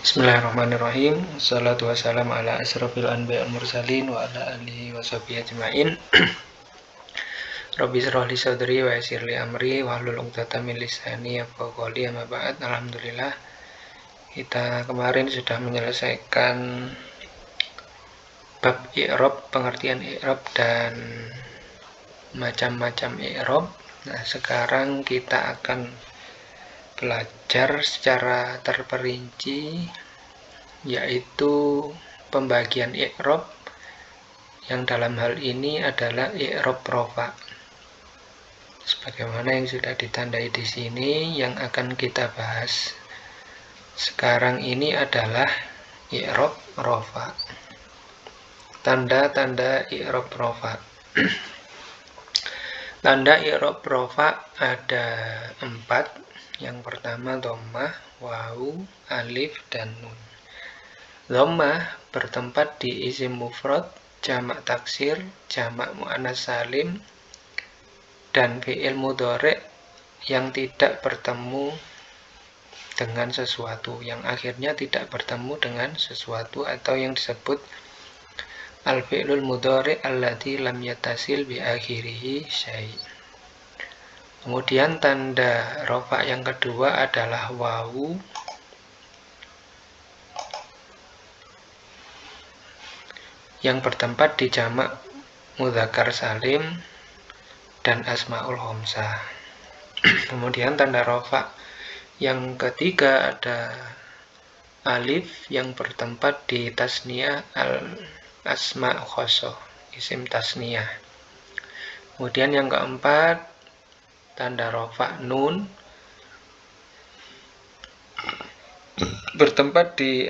Bismillahirrahmanirrahim. Wassalatu wassalamu ala asrofil anbiya wal mursalin wa ala alihi wa sahbihi ajma'in. Rabbi shrah li sadri wa yassir li amri wahlul 'uqdatam min lisani yafqahu qawli. Amma ba'd. Alhamdulillah, kita kemarin sudah menyelesaikan bab i'rab, pengertian i'rab dan macam-macam i'rab. Nah, sekarang kita akan belajar secara terperinci, yaitu pembagian i'rab yang dalam hal ini adalah i'rab rofa. Sebagaimana yang sudah ditandai di sini, yang akan kita bahas sekarang ini adalah i'rab rofa. Tanda-tanda i'rab rofa. Tanda i'rab rofa ada 4. Yang pertama dhammah, wawu, alif, dan nun. Dhammah bertempat di isim mufrad, jamak taksir, jamak muannats salim, dan fi'il mudhari' yang tidak bertemu dengan sesuatu, yang akhirnya tidak bertemu dengan sesuatu, atau yang disebut al-fi'lul mudhari' alladzi lam yattasil bi akhirih syai'. Kemudian tanda rofa yang kedua adalah wawu yang bertempat di jamak mudzakkar salim dan asmaul khamsah. Kemudian tanda rofa yang ketiga ada alif yang bertempat di tasniyah al-asma' khosoh, isim tasniyah. Kemudian yang keempat, tanda rofa nun bertempat di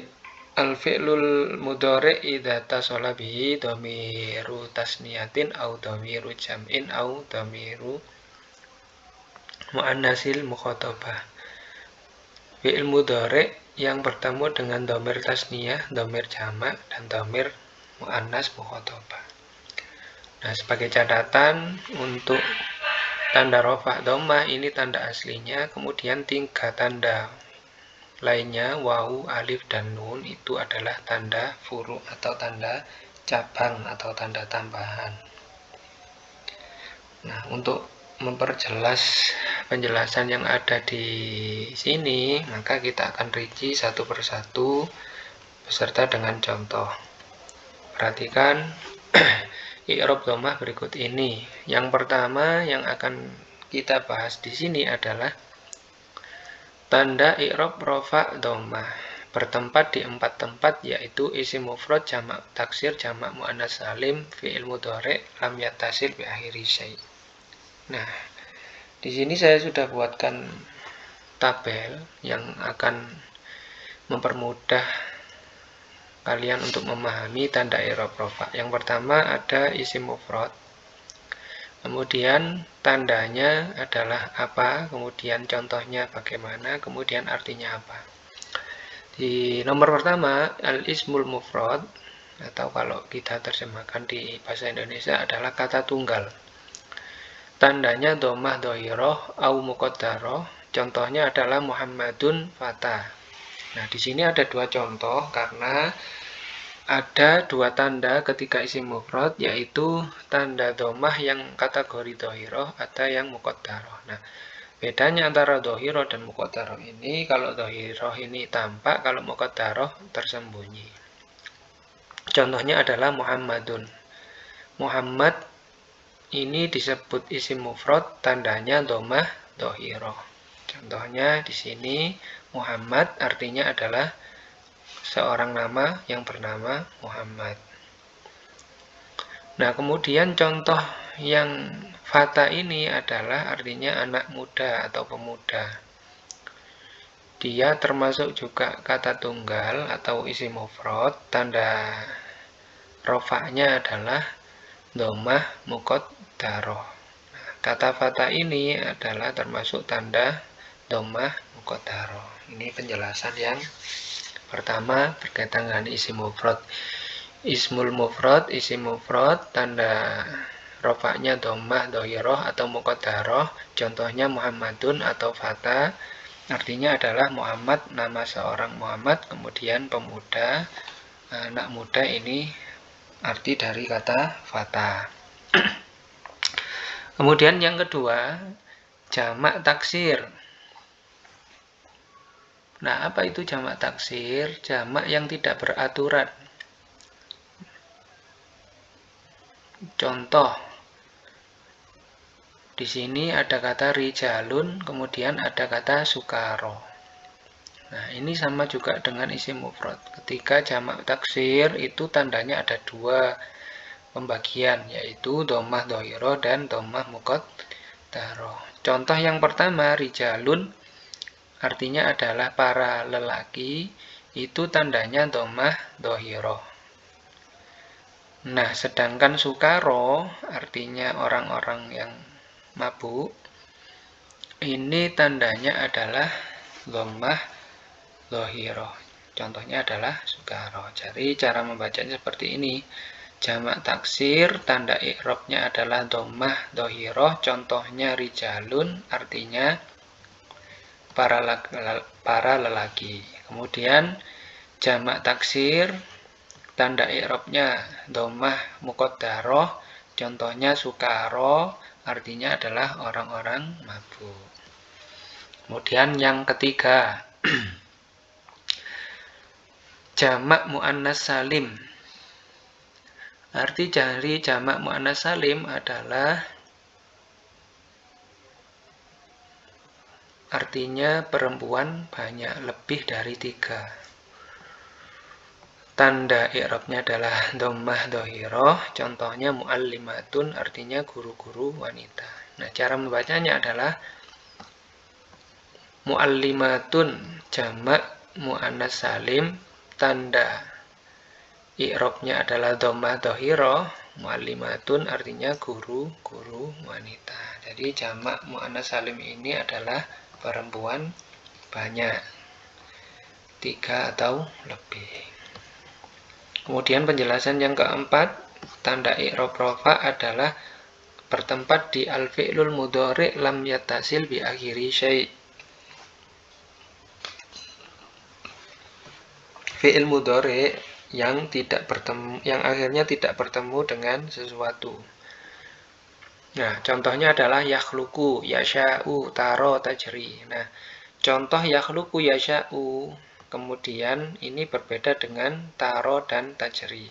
al-fi'lul mudhari' idza tasala bihi dhamiru tasniyatin au dhamiru jam'in au dhamiru muannatsil mukhatabah. Fi'il mudhari' yang bertemu dengan dhamir tasniyah, dhamir jamak, dan dhamir muannats mukhatabah. Nah, sebagai catatan untuk tanda rofa dhammah ini tanda aslinya, kemudian 3 tanda lainnya, wawu, alif, dan nun, itu adalah tanda furu' atau tanda cabang atau tanda tambahan. Nah, untuk memperjelas penjelasan yang ada di sini, maka kita akan rinci satu persatu beserta dengan contoh. Perhatikan i'rab dhammah berikut ini. Yang pertama yang akan kita bahas di sini adalah tanda i'rab rofa dhammah bertempat di 4 tempat, yaitu isim mufrad, jamak taksir, jamak muannats salim, fi'il mudhari' lam yattasil bi akhiri syai'. Nah, di sini saya sudah buatkan tabel yang akan mempermudah kalian untuk memahami tanda i'rab rofa. Yang pertama ada isim mufrad, kemudian tandanya adalah apa, kemudian contohnya bagaimana, kemudian artinya apa. Di nomor pertama, al-ismul mufrad, atau kalau kita terjemahkan di bahasa Indonesia adalah kata tunggal. Tandanya dhammah dhahirah au muqaddarah. Contohnya adalah Muhammadun fata. Nah, di sini ada 2 contoh karena ada 2 tanda ketika isim mufrad, yaitu tanda dhammah yang kategori dhahirah atau yang muqaddarah. Nah, bedanya antara dhahirah dan muqaddarah ini, kalau dhahirah ini tampak, kalau muqaddarah tersembunyi. Contohnya adalah Muhammadun. Muhammad ini disebut isim mufrad, tandanya dhammah dhahirah. Contohnya di sini Muhammad artinya adalah seorang nama yang bernama Muhammad. Nah, kemudian contoh yang fata ini adalah artinya anak muda atau pemuda. Dia termasuk juga kata tunggal atau isim mufrad, tanda rofa'nya adalah dhammah muqaddarah. Nah, kata fata ini adalah termasuk tanda dhammah muqaddarah. Ini penjelasan yang pertama berkaitan dengan isim mufrad. Ismul mufrad, isim mufrad, tanda rofa'nya dhammah dhahirah atau muqaddarah. Contohnya Muhammadun atau fata. artinya adalah Muhammad, nama seorang Muhammad, kemudian pemuda, anak muda, ini arti dari kata fata. Kemudian yang kedua, jamak taksir. Nah, apa itu jamak taksir? Jamak yang tidak beraturan. Contoh, di sini ada kata rijalun, kemudian ada kata sukaro. Nah, ini sama juga dengan isim mufrad. Ketika jamak taksir itu tandanya ada dua pembagian, yaitu dhammah dhahirah dan dhammah muqaddarah. Contoh yang pertama, rijalun artinya adalah para lelaki, itu tandanya dhammah dhahirah. Nah, sedangkan sukaro artinya orang-orang yang mabuk, ini tandanya adalah dhammah dhahirah. Contohnya adalah sukaro. Jadi cara membacanya seperti ini. Jamak taksir, tanda i'rabnya adalah dhammah dhahirah. Contohnya rijalun, artinya para lelaki. Kemudian jamak taksir, tanda i'rabnya dhammah muqaddarah. Contohnya sukaro, artinya adalah orang-orang mabuk. Kemudian yang ketiga, jamak muannas salim. Arti dari jamak muannas salim adalah artinya perempuan banyak, lebih dari 3. Tanda i'rabnya adalah dhammah dhahirah. Contohnya muallimatun, artinya guru-guru wanita. Nah, cara membacanya adalah muallimatun jamak muannas salim, tanda i'rabnya adalah dhammah dhahirah. Muallimatun artinya guru-guru wanita. Jadi jamak muannas salim ini adalah perempuan banyak, 3 atau lebih. Kemudian penjelasan yang keempat, tanda i'rab rafa adalah bertempat di al-fi'lul mudhari' lam yattasil bi akhiri syai'. Fi'il mudhari' yang akhirnya tidak bertemu dengan sesuatu. Nah, contohnya adalah yakhluqu, yasha'u, taro, tajri. Nah, contoh yakhluqu, yasha'u, kemudian ini berbeda dengan taro dan tajri.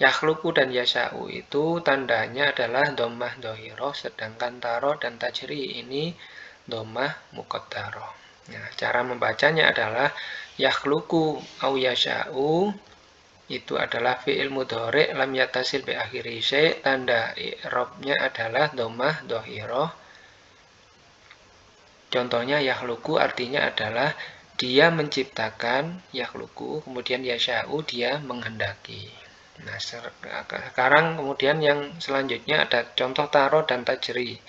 Yakhluqu dan yasha'u itu tandanya adalah dhammah dhahirah, sedangkan taro dan tajri ini dhammah muqaddarah. Nah, cara membacanya adalah yakhluqu au yasha'u itu adalah fi'il mudhari' lam yattasil bi akhiri syai', tanda i'rabnya adalah dhammah dhahirah. Contohnya yakhluqu artinya adalah dia menciptakan, yakhluqu, kemudian yasha'u dia menghendaki. Nah, sekarang kemudian yang selanjutnya ada contoh taro dan tajri.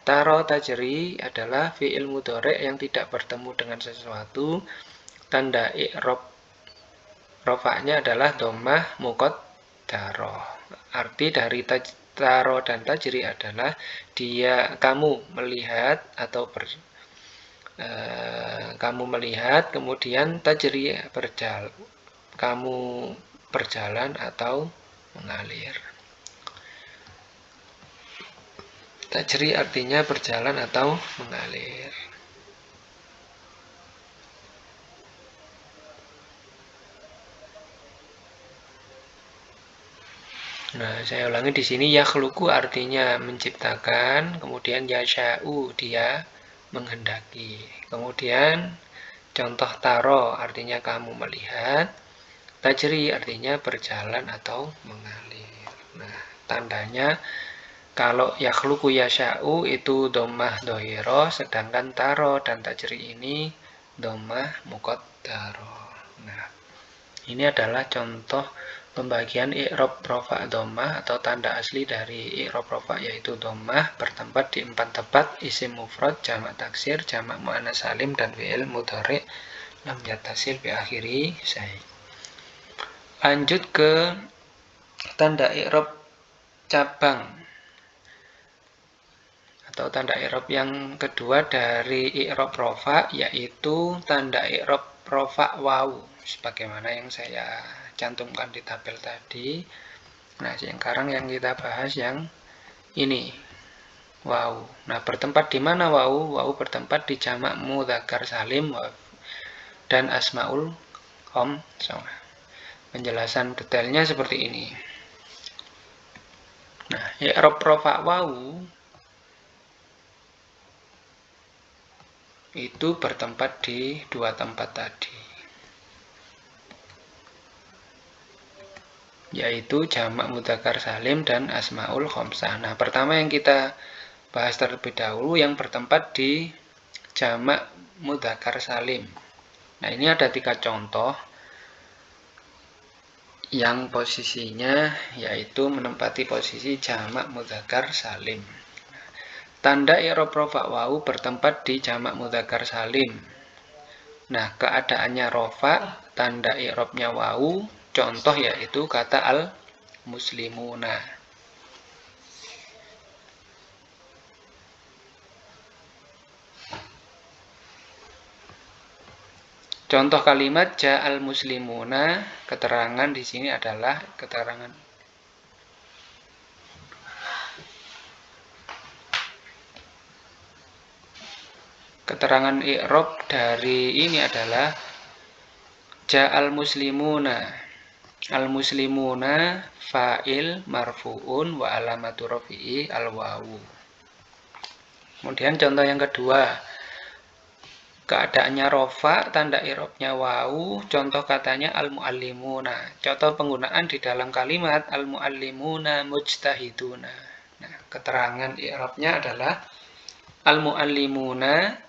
Taro tajri adalah fi'il mudhari' yang tidak bertemu dengan sesuatu, tanda i'rab rofaknya adalah dhammah muqaddarah. Arti dari taro dan tajri adalah kamu melihat atau kamu melihat, kemudian tajri berjalan, kamu berjalan atau mengalir. Tajri artinya berjalan atau mengalir. Nah, saya ulangi di sini, yakhluqu artinya menciptakan, kemudian yasha'u dia menghendaki. Kemudian contoh taro artinya kamu melihat, tajri artinya berjalan atau mengalir. Nah, tandanya kalau yakhluqu yasha'u itu dhammah dhahirah, sedangkan taro dan tajri ini dhammah muqaddarah. Nah, ini adalah contoh pembagian i'rab rafa' dhammah atau tanda asli dari i'rab rafa' yaitu dhammah bertempat di 4 tempat: isim mufrad, jamak taksir, jamak muannas salim, dan fi'il mudhari' lam yattasil bi akhiri syai'. Lanjut ke tanda i'rab cabang atau tanda i'rab yang kedua dari i'rab rofa, yaitu tanda i'rab rofa wawu, sebagaimana yang saya cantumkan di tabel tadi. Nah, sekarang yang kita bahas yang ini, wawu. Nah, bertempat di mana wawu? Wawu bertempat di jamak mudzakkar salim dan asmaul khamsah. Penjelasan detailnya seperti ini. Nah, i'rab rofa wawu itu bertempat di dua tempat tadi, yaitu jamak mudzakkar salim dan asmaul khamsah. Nah, pertama yang kita bahas terlebih dahulu yang bertempat di jamak mudzakkar salim. Nah, ini ada 3 contoh yang posisinya yaitu menempati posisi jamak mudzakkar salim. Tanda i'rab rofa wawu bertempat di jamak mudzakkar salim. Nah, keadaannya rofa, tanda i'rabnya wawu, contoh yaitu kata al-muslimuna. Contoh kalimat ja'al muslimuna, keterangan di sini adalah keterangan i'rab dari ini adalah ja'al muslimuna. Al-muslimuna fa'il marfu'un wa alamatu rafi'i al-wawu. Kemudian contoh yang kedua, keadaannya rofa, tanda i'rabnya wawu, contoh katanya al-muallimuna. Contoh penggunaan di dalam kalimat al-muallimuna mujtahiduna. Nah, keterangan i'rabnya adalah al-muallimuna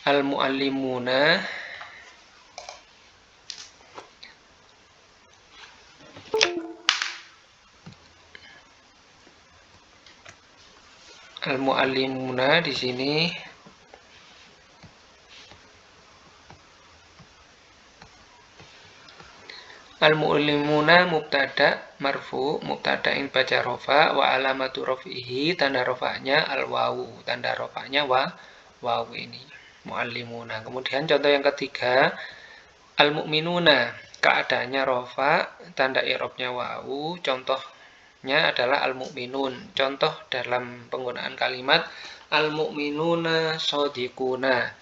al-muallimuna di sini al-muallimuna mubtada marfu, mubtada yang baca rofa, wa alamatu rafihi, tanda rofanya al-wawu, tanda rofanya wawu ini muallimuna. Kemudian contoh yang ketiga, al-mu'minuna, keadaannya rofa, tanda i'rabnya wawu, contohnya adalah al-mu'minun. Contoh dalam penggunaan kalimat al-mu'minuna shodiquna.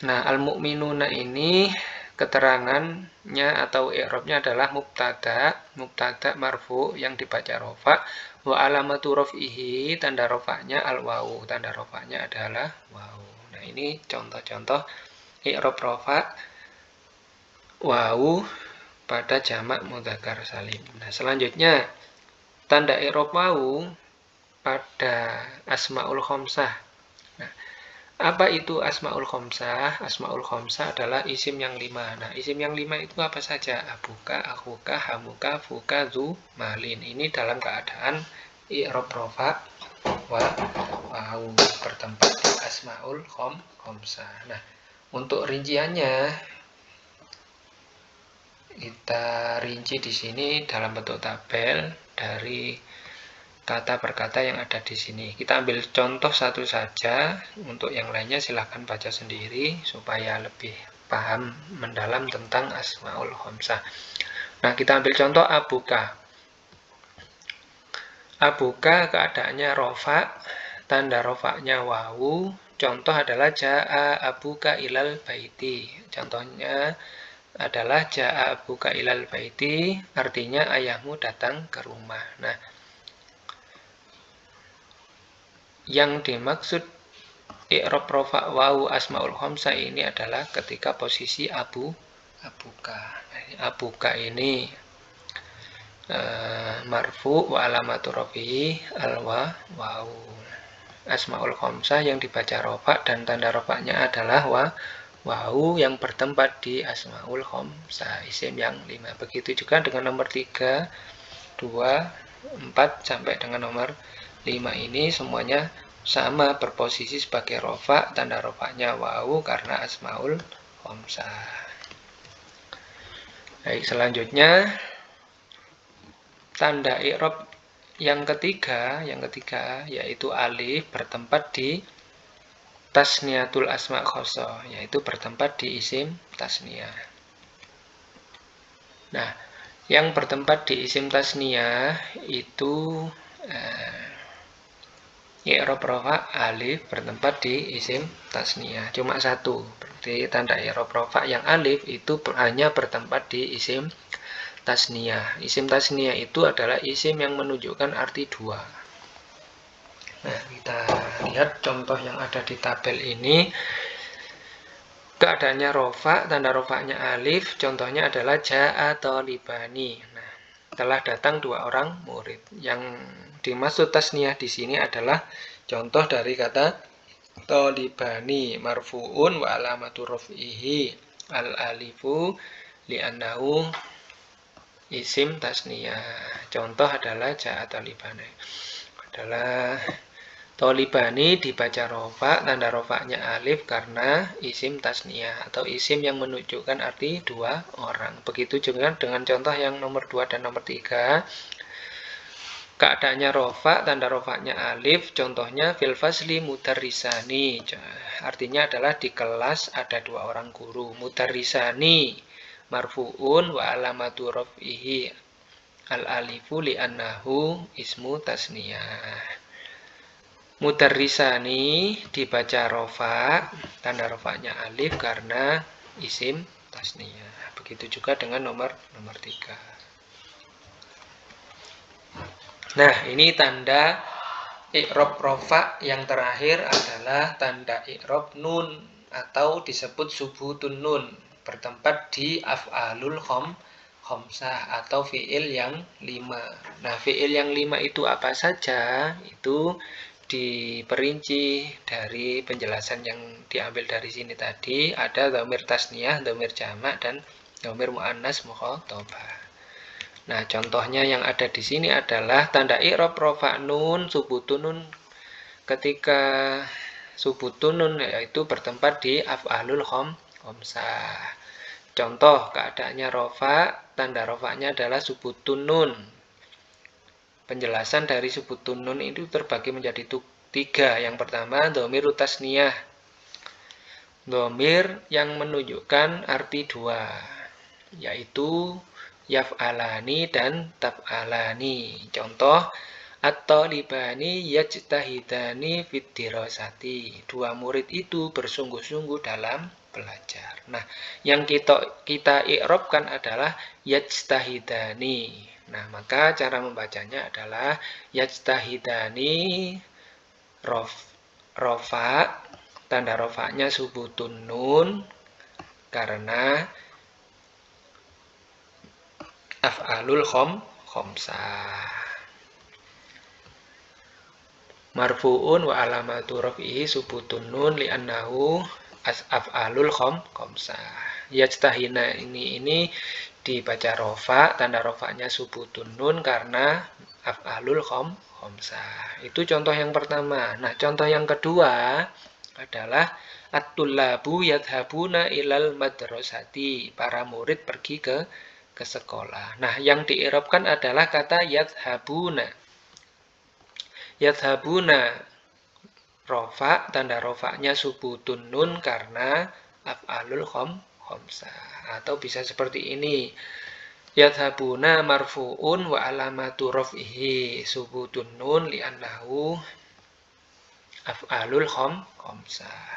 Nah, al-mu'minuna ini keterangannya atau i'rabnya adalah mubtada marfu yang dibaca rofa, wa alamatu raf'ihi, tanda rofanya al-wawu, tanda rofanya adalah wawu. Nah, ini contoh-contoh i'rab rofa wawu pada jamak mudzakkar salim. Nah, selanjutnya tanda i'rab wawu pada asmaul khamsah. Nah, apa itu asmaul khamsah? Asmaul khamsah adalah isim yang 5. Nah, isim yang 5 itu apa saja? Abuka, akhuka, hamuka, fuka, zu, malin. Ini dalam keadaan i'rab rofa wawu bertempat di asmaul khamsah. Nah, untuk rinciannya kita rinci di sini dalam bentuk tabel dari kata per kata yang ada di sini. Kita ambil contoh satu saja, untuk yang lainnya silahkan baca sendiri supaya lebih paham mendalam tentang asmaul khamsah. Nah, kita ambil contoh abuka. Abuka keadaannya rofa, tanda rofanya wawu, contoh adalah ja'a abuka ilal baiti. Contohnya adalah ja'a abuka ilal baiti, artinya ayahmu datang ke rumah. Nah, yang dimaksud i'rab rofa wawu asmaul khamsah ini adalah ketika posisi abuka. Abuka ini marfu wa alamatu rafi'i al-wawu. Asmaul khamsah yang dibaca rofa dan tanda rofanya adalah wawu yang bertempat di asmaul khamsah, isim yang 5. Begitu juga dengan nomor 3, 2, 4 sampai dengan nomor 5 ini semuanya sama berposisi sebagai rofa, tanda rofanya wawu karena asmaul khamsah. Baik, selanjutnya tanda i'rab yang ketiga yaitu alif bertempat di tasniyatul asma khosoh, yaitu bertempat di isim tasniyah. Nah, yang bertempat di isim tasniyah itu i'rab rafa alif bertempat di isim tasniyah. Cuma satu. Berarti tanda i'rab rafa yang alif itu hanya bertempat di isim tasniyah. Isim tasniyah itu adalah isim yang menunjukkan arti dua. Nah, kita lihat contoh yang ada di tabel ini. Keadaannya rofa, tanda rofanya alif, contohnya adalah ja'a thalibani. Nah, telah datang dua orang murid. Yang dimaksud tasniyah di sini adalah contoh dari kata thalibani marfu'un wa alamatu raf'ihi al-alifu li'annahu isim tasniyah. Contoh adalah ja'a thalibani. Adalah thalibani dibaca rofa, tanda rofanya alif karena isim tasniyah atau isim yang menunjukkan arti dua orang. Begitu juga dengan contoh yang nomor 2 dan nomor 3. Keadaannya rofa, tanda rofanya alif, contohnya fil fasli mudarrisani. Artinya adalah di kelas ada dua orang guru. Mudarrisani marfu'un wa alamatu raf'ihi al-alifu li'annahu ismu tasniyah. Mudarrisani dibaca rofa, tanda rofanya alif karena isim tasniyah. Begitu juga dengan nomor 3. Nah, ini tanda i'rab rofa yang terakhir adalah tanda i'rab nun atau disebut subutun nun, bertempat di af'alul khamsah atau fi'il yang 5. Nah, fi'il yang 5 itu apa saja? Itu diperinci dari penjelasan yang diambil dari sini tadi. Ada dhamir tasniyah, dhamir jamak, dan dhamir muannas mukhatabah. Nah, contohnya yang ada di sini adalah tanda i'rab rofa nun, subutun nun. Ketika subutun nun yaitu bertempat di af'alul khamsah. Contoh keadaannya rofa, tanda rofanya adalah subutun nun. Penjelasan dari subutun nun itu terbagi menjadi 3. Yang pertama, dhamir tasniyah. Dhamir yang menunjukkan arti dua, yaitu yaf'alani dan tab'alani. Contoh, at-thalibani yajtahidani fid dirasati. Dua murid itu bersungguh-sungguh dalam belajar. Nah, yang kita i'rabkan adalah yajtahidani. Nah, maka cara membacanya adalah yajtahidani rofa, tanda rofanya subutun nun karena af'alul khamsah. Marfu'un wa alamatu raf'ihi subutun nun li'annahu af'alul khamsah. Yajtahina ini dibaca rofa, tanda rofanya subutun nun karena af'alul khamsah. Itu contoh yang pertama. Nah, contoh yang kedua adalah at-tullabu yadhabuna ilal madrasati. Para murid pergi ke sekolah. Nah, yang diirabkan adalah kata yadhabuna. Yadhabuna rofa, tanda rofanya subutun nun karena af'alul khamsah. Atau bisa seperti ini. Yadhabuna marfu'un wa alamatu raf'ihi subutun nun li'annahu af'alul khamsah.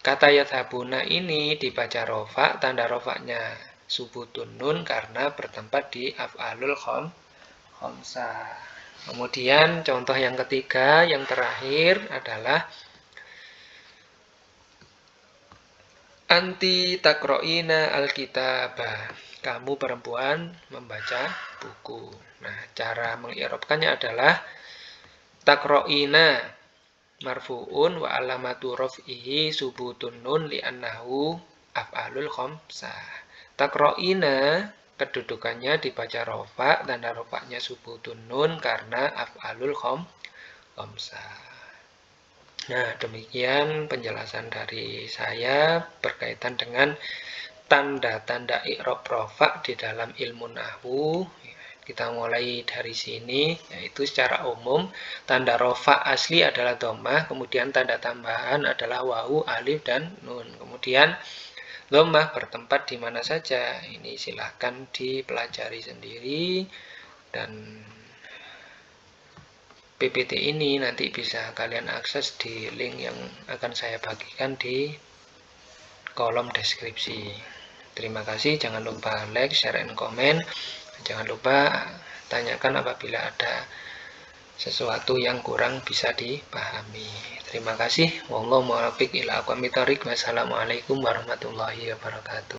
Kata yadhabuna ini dibaca rofa, tanda rofanya subutun nun karena bertempat di af'alul khamsah. Kemudian contoh yang ketiga, yang terakhir adalah anti takro'ina alkitabah. Kamu perempuan membaca buku. Nah, cara mengirobkannya adalah takro'ina marfu'un wa alamatu raf'ihi subutun nun li'annahu af'alul khamsah. Takro'ina kedudukannya dibaca rofa, tanda rofanya subutun nun karena af'alul khamsah. Nah, demikian penjelasan dari saya berkaitan dengan tanda-tanda i'rab rofa di dalam ilmu nahwu. Kita mulai dari sini, yaitu secara umum tanda rofa asli adalah dhammah, kemudian tanda tambahan adalah wawu, alif, dan nun. Kemudian dhammah bertempat di mana saja. Ini silahkan dipelajari sendiri, dan PPT ini nanti bisa kalian akses di link yang akan saya bagikan di kolom deskripsi. Terima kasih, jangan lupa like, share, and comment. Jangan lupa tanyakan apabila ada sesuatu yang kurang bisa dipahami. Terima kasih. Wallahu muwaffiq ila aqwamit thoriq. Wassalamualaikum warahmatullahi wabarakatuh.